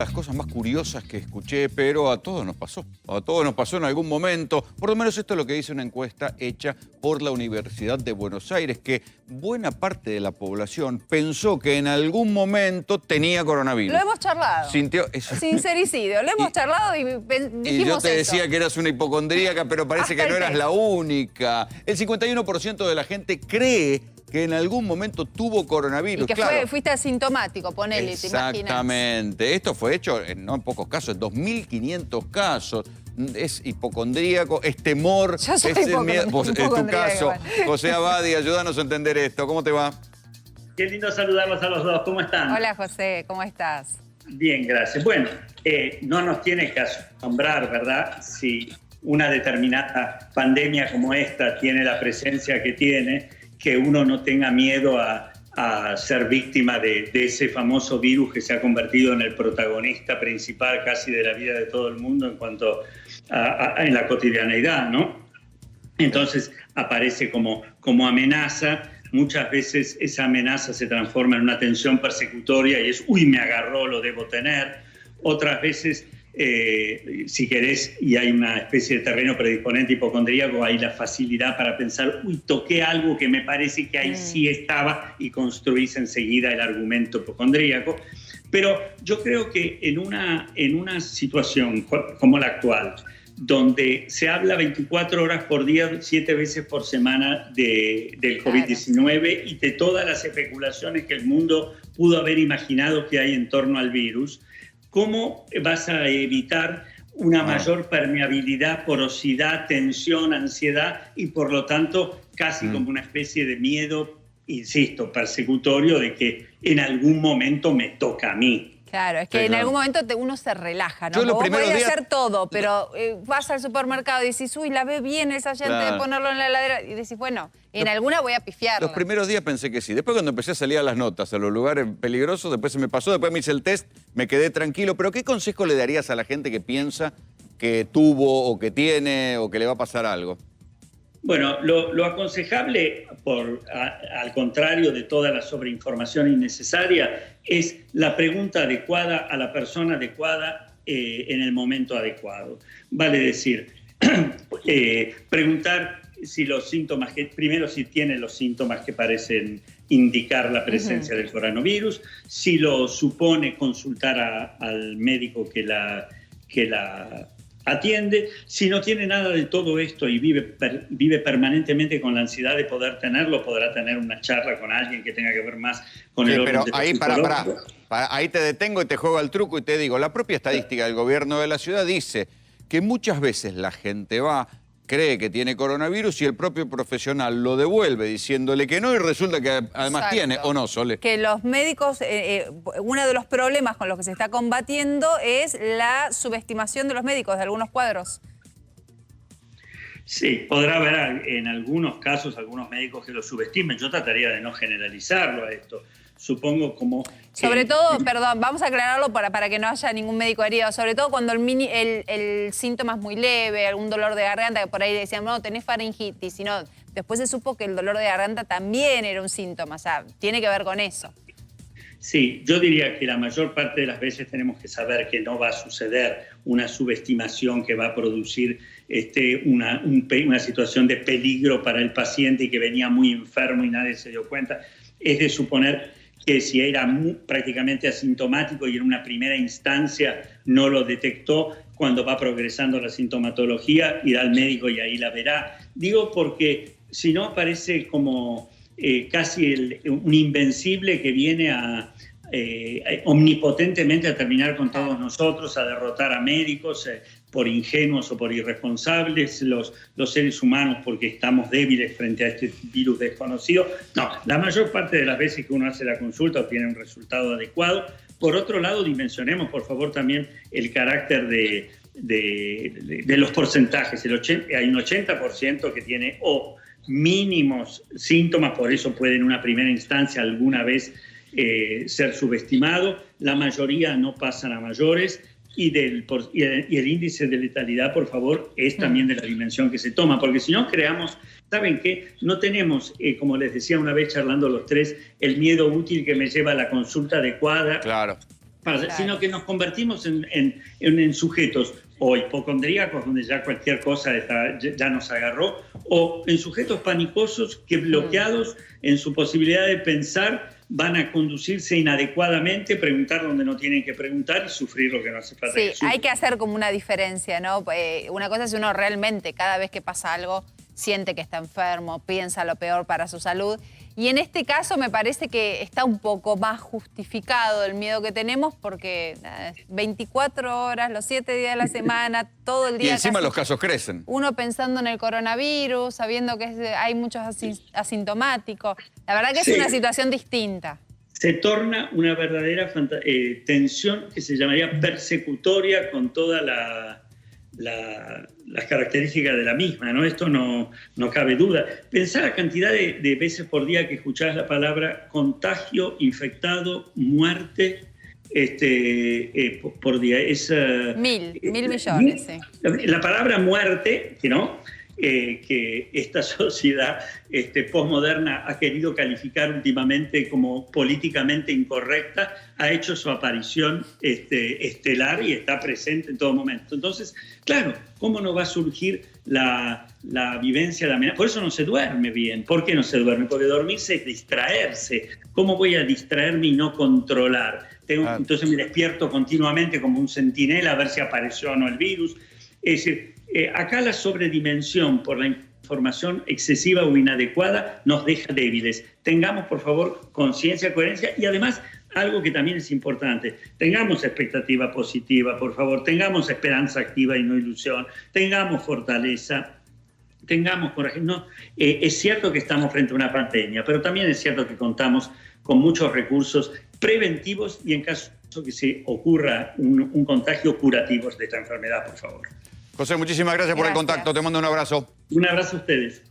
Las cosas más curiosas que escuché, pero a todos nos pasó. A todos nos pasó en algún momento. Por lo menos esto es lo que dice una encuesta hecha por la Universidad de Buenos Aires, que buena parte de la población pensó que en algún momento tenía coronavirus. Lo hemos charlado. Sintió eso. Sincericidio. Lo hemos charlado y dijimos Y yo te eso. decía que eras una hipocondríaca, pero parece que no eras la única. El 51% de la gente cree que en algún momento tuvo coronavirus. Y que claro. fuiste asintomático, ponele, te imaginas. Exactamente. Esto fue hecho no en pocos casos, en 2.500 casos. Es hipocondríaco, es temor, Yo soy es el miedo. En tu caso, igual. José Abadi, ayúdanos a entender esto. ¿Cómo te va? Qué lindo saludarlos a los dos. ¿Cómo están? Hola, José, ¿cómo estás? Bien, gracias. Bueno, no nos tiene que asombrar, ¿verdad? Si una determinada pandemia como esta tiene la presencia que tiene, que uno no tenga miedo a ser víctima de ese famoso virus que se ha convertido en el protagonista principal casi de la vida de todo el mundo en cuanto en la cotidianeidad, ¿no? Entonces aparece como amenaza. Muchas veces esa amenaza se transforma en una tensión persecutoria y es, uy, me agarró, lo debo tener. Otras veces, si querés, y hay una especie de terreno predisponente hipocondríaco, hay la facilidad para pensar, uy, toqué algo que me parece que ahí sí estaba, y construís enseguida el argumento hipocondríaco. Pero yo creo que en una situación como la actual, donde se habla 24 horas por día, 7 veces por semana del COVID-19 y de todas las especulaciones que el mundo pudo haber imaginado que hay en torno al virus, ¿cómo vas a evitar una mayor permeabilidad, porosidad, tensión, ansiedad y por lo tanto casi como una especie de miedo, insisto, persecutorio de que en algún momento me toca a mí? Claro, es que en algún momento uno se relaja, ¿no? Yo los Vos primeros podés días hacer todo, pero vas al supermercado y decís, uy, la ve bien esa llanta Claro. de ponerlo en la heladera. Y decís, bueno, en alguna voy a pifiarla. Los primeros días pensé que sí. Después cuando empecé a salir a las notas, a los lugares peligrosos, después se me pasó, después me hice el test, me quedé tranquilo. Pero ¿qué consejo le darías a la gente que piensa que tuvo o que tiene o que le va a pasar algo? Bueno, lo aconsejable, al contrario de toda la sobreinformación innecesaria, es la pregunta adecuada a la persona adecuada en el momento adecuado. Vale decir, preguntar si los síntomas, primero si tiene los síntomas que parecen indicar la presencia del coronavirus, si lo supone, consultar al médico que la atiende. Si no tiene nada de todo esto y vive permanentemente con la ansiedad de poder tenerlo, podrá tener una charla con alguien que tenga que ver más con el orden pero ahí, ahí te detengo y te juego al truco y te digo, la propia estadística del gobierno de la ciudad dice que muchas veces la gente va, cree que tiene coronavirus y el propio profesional lo devuelve diciéndole que no y resulta que además Exacto. tiene, ¿o no, Sole? Que los médicos, uno de los problemas con los que se está combatiendo es la subestimación de los médicos de algunos cuadros. Sí, podrá haber en algunos casos algunos médicos que lo subestimen. Yo trataría de no generalizarlo a esto. Supongo como... Sobre todo, perdón, vamos a aclararlo para que no haya ningún médico herido, sobre todo cuando el síntoma es muy leve, algún dolor de garganta, que por ahí decían, no, tenés faringitis, sino después se supo que el dolor de garganta también era un síntoma, o sea, tiene que ver con eso. Sí, yo diría que la mayor parte de las veces tenemos que saber que no va a suceder una subestimación que va a producir una situación de peligro para el paciente y que venía muy enfermo y nadie se dio cuenta. Es de suponer que si era prácticamente asintomático y en una primera instancia no lo detectó, cuando va progresando la sintomatología, irá al médico y ahí la verá. Digo porque si no parece como casi un invencible que viene omnipotentemente a terminar con todos nosotros, a derrotar a médicos por ingenuos o por irresponsables, los seres humanos porque estamos débiles frente a este virus desconocido. No, la mayor parte de las veces que uno hace la consulta obtiene un resultado adecuado. Por otro lado, dimensionemos por favor también el carácter de los porcentajes. Hay un 80% que tiene mínimos síntomas, por eso puede en una primera instancia alguna vez ser subestimado. La mayoría no pasan a mayores y el índice de letalidad, por favor, es también de la dimensión que se toma, porque si no creamos, ¿saben qué? No tenemos, como les decía una vez charlando los tres, el miedo útil que me lleva a la consulta adecuada. Claro. Claro. sino que nos convertimos en sujetos o hipocondríacos, donde ya cualquier cosa ya nos agarró, o en sujetos panicosos que bloqueados en su posibilidad de pensar van a conducirse inadecuadamente, preguntar donde no tienen que preguntar y sufrir lo que no hace falta. Sí, hay que hacer como una diferencia, ¿no? Una cosa es uno realmente, cada vez que pasa algo, siente que está enfermo, piensa lo peor para su salud. Y en este caso me parece que está un poco más justificado el miedo que tenemos porque 24 horas, los 7 días de la semana, todo el día. Y encima casi, los casos crecen. uno pensando en el coronavirus, sabiendo que hay muchos asintomáticos. La verdad que es una situación distinta. Se torna una verdadera tensión que se llamaría persecutoria con todas las características de la misma, ¿no? Esto no cabe duda. Pensá la cantidad de veces por día que escuchás la palabra contagio, infectado, muerte por día. Es, Mil millones, sí. La palabra muerte, que esta sociedad posmoderna ha querido calificar últimamente como políticamente incorrecta, ha hecho su aparición estelar y está presente en todo momento. Entonces, claro, ¿cómo no va a surgir la vivencia de amenaza? Por eso no se duerme bien. ¿Por qué no se duerme? Porque dormirse es distraerse. ¿Cómo voy a distraerme y no controlar? Entonces me despierto continuamente como un centinela a ver si apareció o no el virus. Es decir, acá la sobredimensión por la información excesiva o inadecuada nos deja débiles. Tengamos, por favor, conciencia, coherencia y además algo que también es importante. Tengamos expectativa positiva, por favor. Tengamos esperanza activa y no ilusión. Tengamos fortaleza. Tengamos coraje. No, es cierto que estamos frente a una pandemia, pero también es cierto que contamos con muchos recursos preventivos y en caso que se ocurra un contagio curativos de esta enfermedad, por favor. José, muchísimas gracias por el contacto. Te mando un abrazo. Un abrazo a ustedes.